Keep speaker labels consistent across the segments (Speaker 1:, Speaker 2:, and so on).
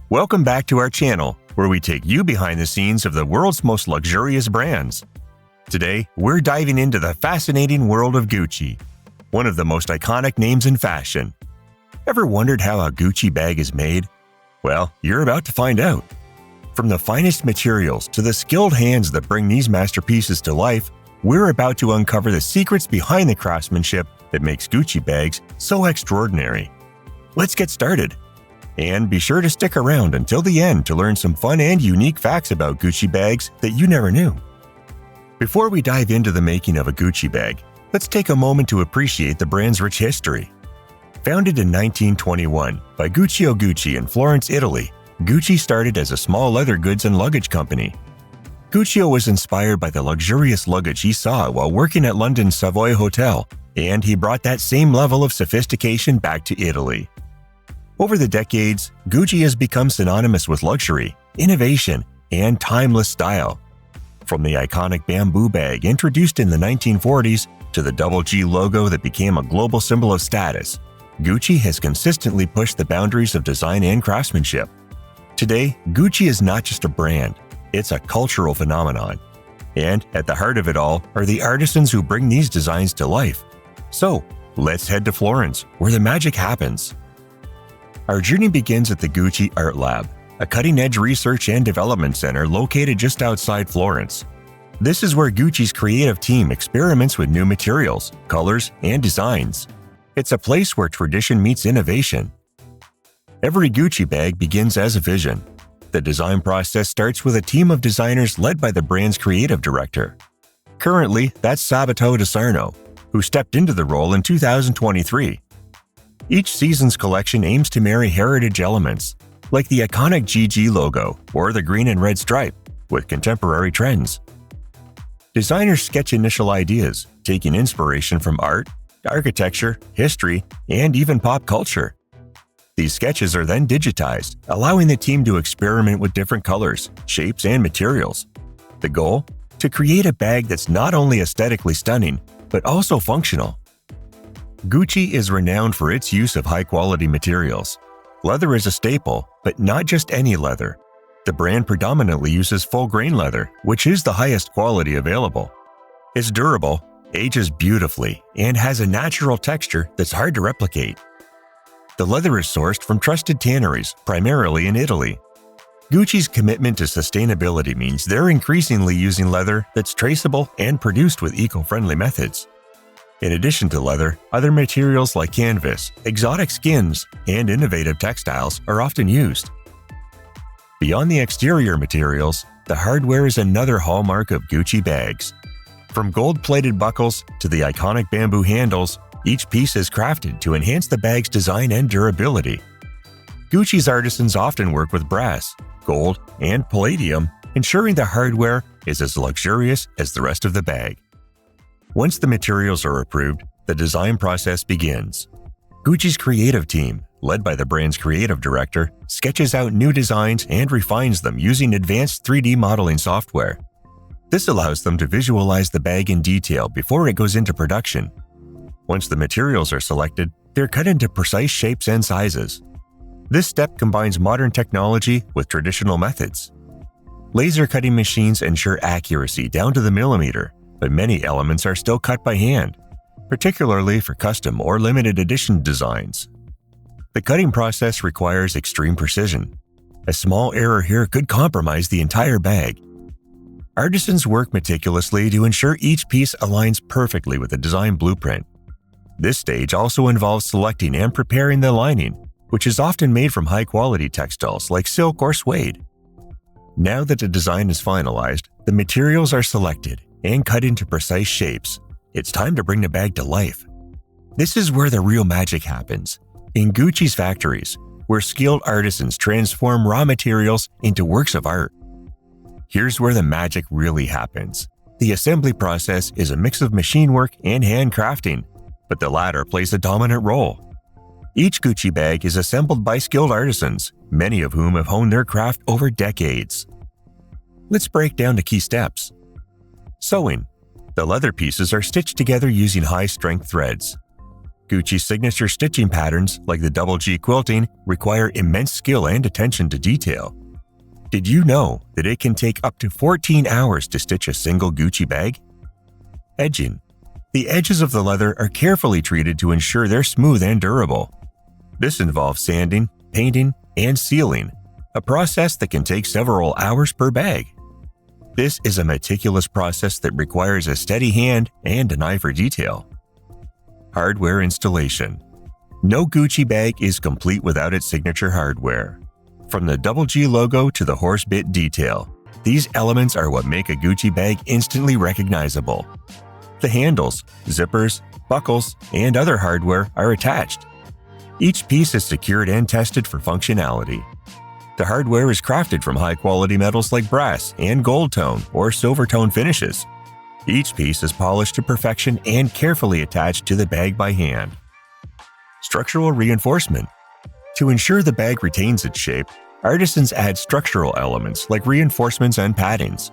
Speaker 1: Welcome back to our channel, where we take you behind the scenes of the world's most luxurious brands. Today, we're diving into the fascinating world of Gucci, one of the most iconic names in fashion. Ever wondered how a Gucci bag is made? Well, you're about to find out. From the finest materials to the skilled hands that bring these masterpieces to life, we're about to uncover the secrets behind the craftsmanship that makes Gucci bags so extraordinary. Let's get started. And be sure to stick around until the end to learn some fun and unique facts about Gucci bags that you never knew. Before we dive into the making of a Gucci bag, let's take a moment to appreciate the brand's rich history. Founded in 1921 by Guccio Gucci in Florence, Italy, Gucci started as a small leather goods and luggage company. Guccio was inspired by the luxurious luggage he saw while working at London's Savoy Hotel, and he brought that same level of sophistication back to Italy. Over the decades, Gucci has become synonymous with luxury, innovation, and timeless style. From the iconic bamboo bag introduced in the 1940s to the double G logo that became a global symbol of status, Gucci has consistently pushed the boundaries of design and craftsmanship. Today, Gucci is not just a brand, it's a cultural phenomenon. And at the heart of it all are the artisans who bring these designs to life. So, let's head to Florence, where the magic happens. Our journey begins at the Gucci Art Lab, a cutting-edge research and development center located just outside Florence. This is where Gucci's creative team experiments with new materials, colors, and designs. It's a place where tradition meets innovation. Every Gucci bag begins as a vision. The design process starts with a team of designers led by the brand's creative director. Currently, that's Sabato De Sarno, who stepped into the role in 2023. Each season's collection aims to marry heritage elements, like the iconic GG logo or the green and red stripe, with contemporary trends. Designers sketch initial ideas, taking inspiration from art, architecture, history, and even pop culture. These sketches are then digitized, allowing the team to experiment with different colors, shapes, and materials. The goal? To create a bag that's not only aesthetically stunning, but also functional. Gucci is renowned for its use of high-quality materials. Leather is a staple, but not just any leather. The brand predominantly uses full-grain leather, which is the highest quality available. It's durable, ages beautifully, and has a natural texture that's hard to replicate. The leather is sourced from trusted tanneries, primarily in Italy. Gucci's commitment to sustainability means they're increasingly using leather that's traceable and produced with eco-friendly methods. In addition to leather, other materials like canvas, exotic skins, and innovative textiles are often used. Beyond the exterior materials, the hardware is another hallmark of Gucci bags. From gold-plated buckles to the iconic bamboo handles, each piece is crafted to enhance the bag's design and durability. Gucci's artisans often work with brass, gold, and palladium, ensuring the hardware is as luxurious as the rest of the bag. Once the materials are approved, the design process begins. Gucci's creative team, led by the brand's creative director, sketches out new designs and refines them using advanced 3D modeling software. This allows them to visualize the bag in detail before it goes into production. Once the materials are selected, they're cut into precise shapes and sizes. This step combines modern technology with traditional methods. Laser cutting machines ensure accuracy down to the millimeter, but many elements are still cut by hand, particularly for custom or limited edition designs. The cutting process requires extreme precision. A small error here could compromise the entire bag. Artisans work meticulously to ensure each piece aligns perfectly with the design blueprint. This stage also involves selecting and preparing the lining, which is often made from high-quality textiles like silk or suede. Now that the design is finalized, the materials are selected and cut into precise shapes. It's time to bring the bag to life. This is where the real magic happens. In Gucci's factories, where skilled artisans transform raw materials into works of art. Here's where the magic really happens. The assembly process is a mix of machine work and handcrafting, but the latter plays a dominant role. Each Gucci bag is assembled by skilled artisans, many of whom have honed their craft over decades. Let's break down the key steps. Sewing. The leather pieces are stitched together using high-strength threads. Gucci's signature stitching patterns, like the double G quilting, require immense skill and attention to detail. Did you know that it can take up to 14 hours to stitch a single Gucci bag? Edging. The edges of the leather are carefully treated to ensure they're smooth and durable. This involves sanding, painting, and sealing, a process that can take several hours per bag. This is a meticulous process that requires a steady hand and an eye for detail. Hardware installation. No Gucci bag is complete without its signature hardware. From the double G logo to the horse bit detail, these elements are what make a Gucci bag instantly recognizable. The handles, zippers, buckles, and other hardware are attached. Each piece is secured and tested for functionality. The hardware is crafted from high-quality metals like brass and gold tone or silver tone finishes. Each piece is polished to perfection and carefully attached to the bag by hand. Structural reinforcement. To ensure the bag retains its shape, artisans add structural elements like reinforcements and paddings.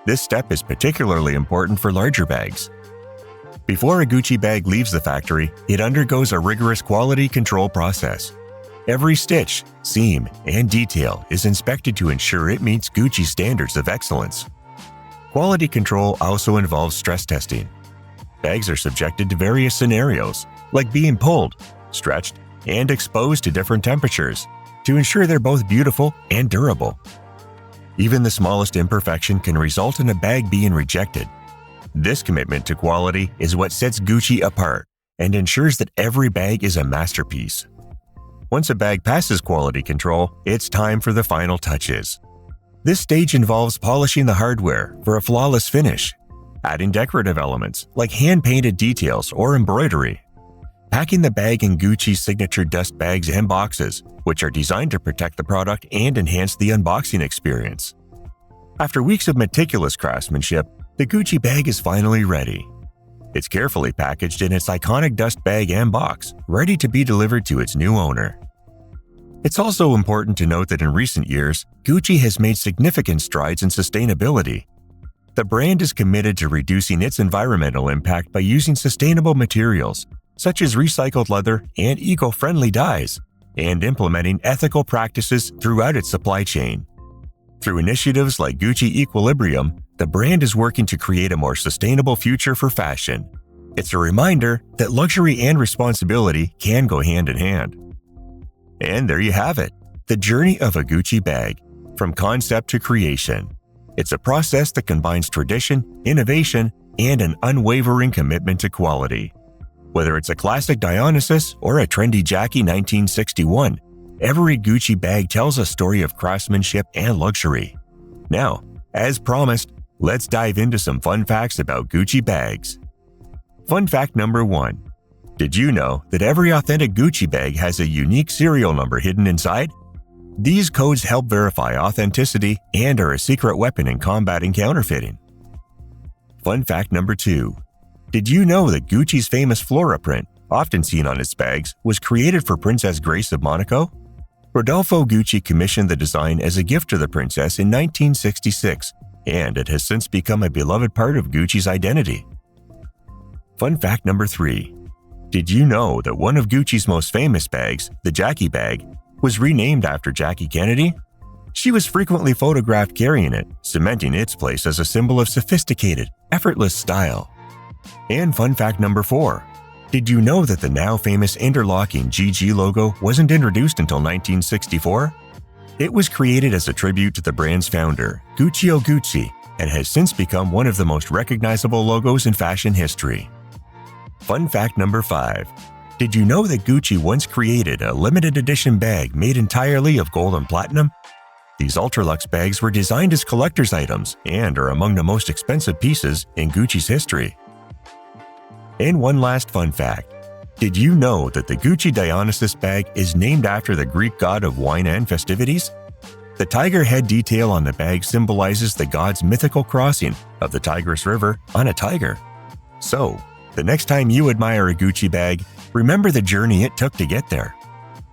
Speaker 1: This step is particularly important for larger bags. Before a Gucci bag leaves the factory, it undergoes a rigorous quality control process. Every stitch, seam, and detail is inspected to ensure it meets Gucci standards of excellence. Quality control also involves stress testing. Bags are subjected to various scenarios, like being pulled, stretched, and exposed to different temperatures to ensure they're both beautiful and durable. Even the smallest imperfection can result in a bag being rejected. This commitment to quality is what sets Gucci apart and ensures that every bag is a masterpiece. Once a bag passes quality control, it's time for the final touches. This stage involves polishing the hardware for a flawless finish, adding decorative elements like hand-painted details or embroidery, packing the bag in Gucci's signature dust bags and boxes, which are designed to protect the product and enhance the unboxing experience. After weeks of meticulous craftsmanship, the Gucci bag is finally ready. It's carefully packaged in its iconic dust bag and box, ready to be delivered to its new owner. It's also important to note that in recent years, Gucci has made significant strides in sustainability. The brand is committed to reducing its environmental impact by using sustainable materials, such as recycled leather and eco-friendly dyes, and implementing ethical practices throughout its supply chain. Through initiatives like Gucci Equilibrium, the brand is working to create a more sustainable future for fashion. It's a reminder that luxury and responsibility can go hand in hand. And there you have it, the journey of a Gucci bag, from concept to creation. It's a process that combines tradition, innovation, and an unwavering commitment to quality. Whether it's a classic Dionysus or a trendy Jackie 1961, every Gucci bag tells a story of craftsmanship and luxury. Now, as promised, let's dive into some fun facts about Gucci bags. Fun fact number 1. Did you know that every authentic Gucci bag has a unique serial number hidden inside? These codes help verify authenticity and are a secret weapon in combating counterfeiting. Fun fact number 2. Did you know that Gucci's famous Flora print, often seen on its bags, was created for Princess Grace of Monaco? Rodolfo Gucci commissioned the design as a gift to the princess in 1966, and it has since become a beloved part of Gucci's identity. Fun fact number 3. Did you know that one of Gucci's most famous bags, the Jackie bag, was renamed after Jackie Kennedy? She was frequently photographed carrying it, cementing its place as a symbol of sophisticated, effortless style. And fun fact number 4. Did you know that the now famous interlocking GG logo wasn't introduced until 1964? It was created as a tribute to the brand's founder, Guccio Gucci, and has since become one of the most recognizable logos in fashion history. Fun fact number 5. Did you know that Gucci once created a limited edition bag made entirely of gold and platinum? These ultra-luxe bags were designed as collector's items and are among the most expensive pieces in Gucci's history. And one last fun fact. Did you know that the Gucci Dionysus bag is named after the Greek god of wine and festivities? The tiger head detail on the bag symbolizes the god's mythical crossing of the Tigris River on a tiger. So, the next time you admire a Gucci bag, remember the journey it took to get there.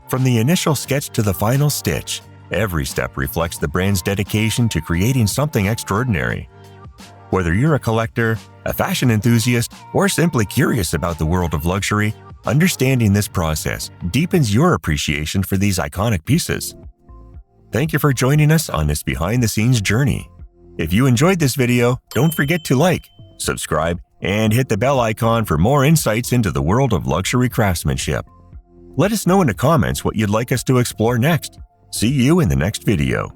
Speaker 1: From the initial sketch to the final stitch, every step reflects the brand's dedication to creating something extraordinary. Whether you're a collector, a fashion enthusiast, or simply curious about the world of luxury, Understanding this process deepens your appreciation for these iconic pieces. Thank you for joining us on this behind-the-scenes journey. If you enjoyed this video, don't forget to like, subscribe, and hit the bell icon for more insights into the world of luxury craftsmanship. Let us know in the comments what you'd like us to explore next. See you in the next video.